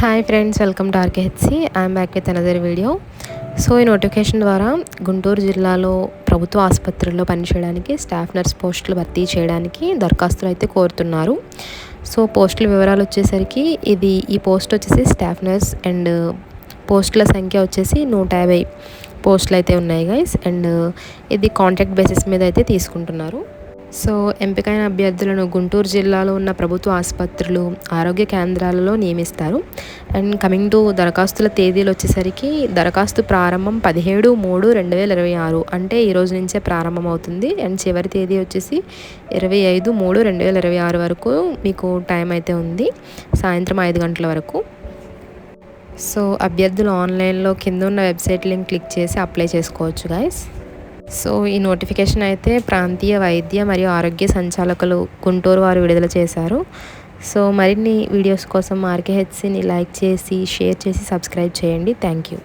Hi friends, welcome to RKHC. I'm back with another video. So ఈ notification ద్వారా గుంటూరు జిల్లాలో ప్రభుత్వ ఆసుపత్రుల్లో పనిచేయడానికి స్టాఫ్ నర్స్ పోస్టులు భర్తీ చేయడానికి దరఖాస్తులు అయితే కోరుతున్నారు. సో పోస్టుల వివరాలు వచ్చేసరికి ఈ పోస్ట్ వచ్చేసి స్టాఫ్ నర్స్ అండ్ పోస్టుల సంఖ్య వచ్చేసి 150 పోస్టులు అయితే ఉన్నాయి గైస్. అండ్ ఇది కాంట్రాక్ట్ బేసిస్ మీద అయితే తీసుకుంటున్నారు. సో ఎంపికైన అభ్యర్థులను గుంటూరు జిల్లాలో ఉన్న ప్రభుత్వ ఆసుపత్రులు, ఆరోగ్య కేంద్రాలలో నియమిస్తారు. అండ్ కమింగ్ టు దరఖాస్తుల తేదీలు వచ్చేసరికి దరఖాస్తు ప్రారంభం 17/3/2026 అంటే ఈ రోజు నుంచే ప్రారంభం అవుతుంది. అండ్ చివరి తేదీ వచ్చేసి 25/3/2026 వరకు మీకు టైం అయితే ఉంది, సాయంత్రం 5 గంటల వరకు. సో అభ్యర్థులు ఆన్లైన్లో కింద ఉన్న వెబ్సైట్ లింక్ క్లిక్ చేసి అప్లై చేసుకోవచ్చు గైస్. సో ఈ నోటిఫికేషన్ అయితే ప్రాంతీయ వైద్య మరియు ఆరోగ్య సంచాలకులు గుంటూరు వారు విడుదల చేశారు. సో మరిన్ని వీడియోస్ కోసం ఆర్కేహెచ్సిని లైక్ చేసి, షేర్ చేసి, సబ్స్క్రైబ్ చేయండి. Thank you.